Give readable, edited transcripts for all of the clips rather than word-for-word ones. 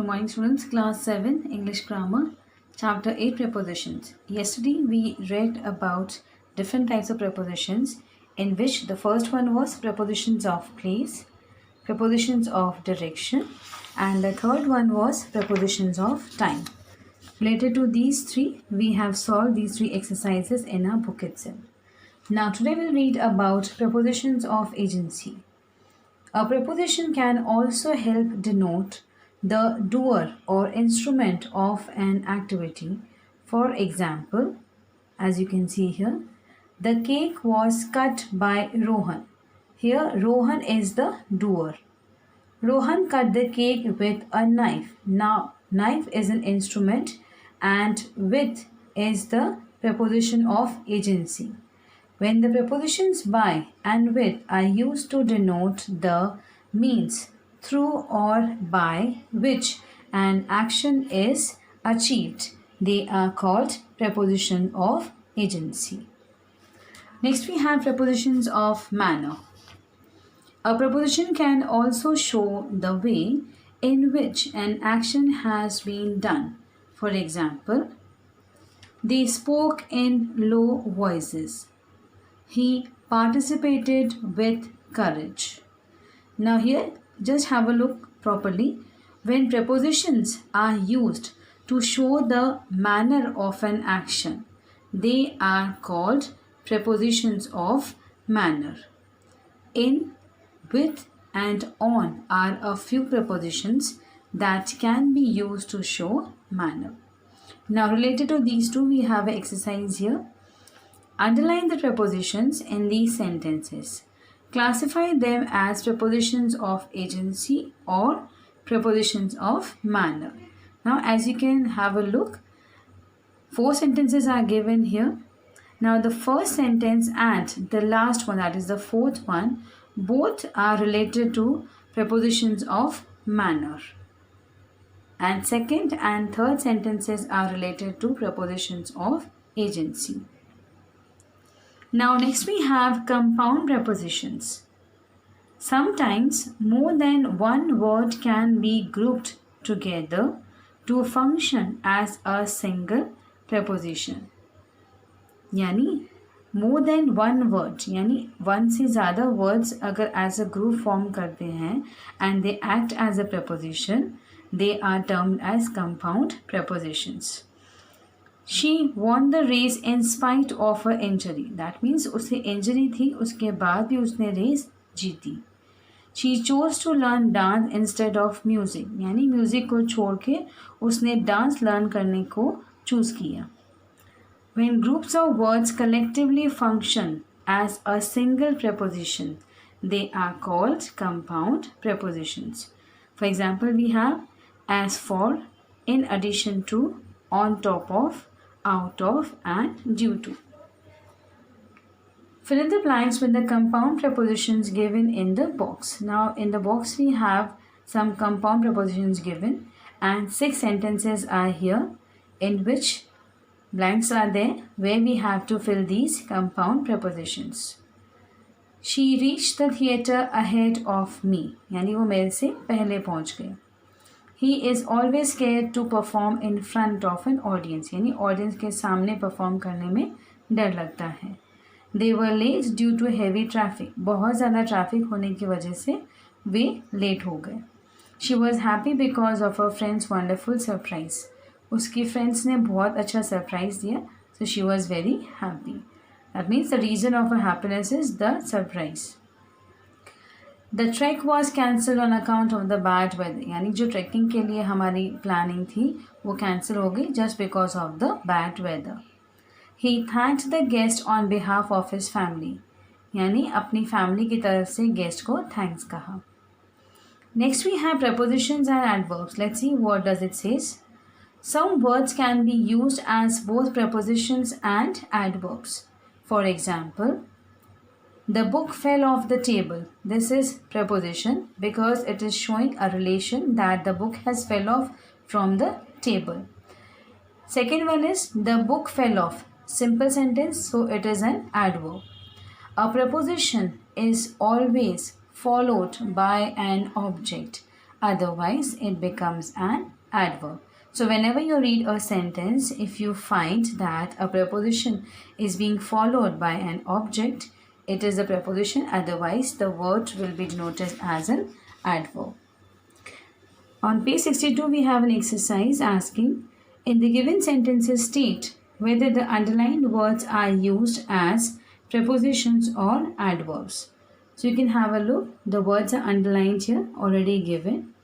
morning students, class 7 English grammar, chapter 8 prepositions. Yesterday we read about different types of prepositions, in which the first one was prepositions of place, prepositions of direction, and the third one was prepositions of time. Related to these three, we have solved these three exercises in our book itself. Now today we'll read about prepositions of agency. A preposition can also help denote the doer or instrument of an activity. For example, as you can see here, the cake was cut by Rohan. Here, Rohan is the doer. Rohan cut the cake with a knife. Now, knife is an instrument and with is the preposition of agency. When the prepositions by and with are used to denote the means through or by which an action is achieved, they are called preposition of agency. Next we have prepositions of manner. A preposition can also show the way in which an action has been done. For example, they spoke in low voices. He participated with courage. Now here, just have a look properly. When prepositions are used to show the manner of an action, they are called prepositions of manner. In, with, and on are a few prepositions that can be used to show manner. Now related to these two, we have an exercise here. Underline the prepositions in these sentences. Classify them as prepositions of agency or prepositions of manner. Now, as you can have a look, 4 sentences are given here. Now, the first sentence and the last one, that is the fourth one, both are related to prepositions of manner. And second and third sentences are related to prepositions of agency. Now next we have compound prepositions. Sometimes more than one word can be grouped together to function as a single preposition. यानी more than one word, यानी one से ज़्यादा words अगर as a group form करते हैं and they act as a preposition, they are termed as compound prepositions. She won the race in spite of her injury. That means उसे injury थी, उसके बाद भी उसने रेस जीती. She chose to learn dance instead of music. यानी music को छोड़ के उसने डांस लर्न करने को चूज़ किया. When groups of words collectively function as a single preposition, they are called compound prepositions. For example, we have as for, in addition to, on top of, out of, and due to. Fill in the blanks with the compound prepositions given in the box. Now in the box we have some compound prepositions given and 6 sentences are here in which blanks are there where we have to fill these compound prepositions. She reached the theatre ahead of me. यानी वो मेरे से पहले पहुंच गए. He is always scared to perform in front of an audience. यानी audience के सामने perform करने में डर लगता है. They were late due to heavy traffic. बहुत ज़्यादा traffic होने की वजह से वे late हो गए. She was happy because of her friend's wonderful surprise. उसकी friends ने बहुत अच्छा surprise दिया, so she was very happy. That means the reason of her happiness is the surprise. The trek was cancelled on account of the bad weather. यानी जो trekking के लिए हमारी प्लानिंग थी वो कैंसिल हो गई just because of the bad weather. He thanked the guest on behalf of his family. यानी अपनी फैमिली की तरफ से गेस्ट को थैंक्स कहा. Next we have prepositions and adverbs. Let's see what does it says. Some words can be used as both prepositions and adverbs. For example, the book fell off the table. This is preposition because it is showing a relation that the book has fell off from the table. Second one is the book fell off. Simple sentence, so it is an adverb. A preposition is always followed by an object. Otherwise, it becomes an adverb. So whenever you read a sentence, if you find that a preposition is being followed by an object, it is a preposition, otherwise the word will be denoted as an adverb. On page 62, we have an exercise asking, in the given sentences state whether the underlined words are used as prepositions or adverbs. So you can have a look. The words are underlined here, already given.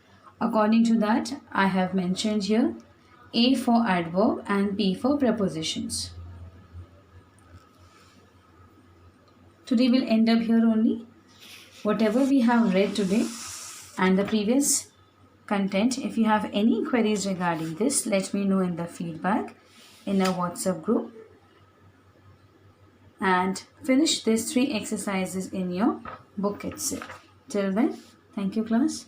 According to that, I have mentioned here A for adverb and P for prepositions. Today we'll end up here only. Whatever we have read today and the previous content, if you have any queries regarding this, let me know in the feedback in our WhatsApp group, and finish these 3 exercises in your book itself. Till then, thank you class.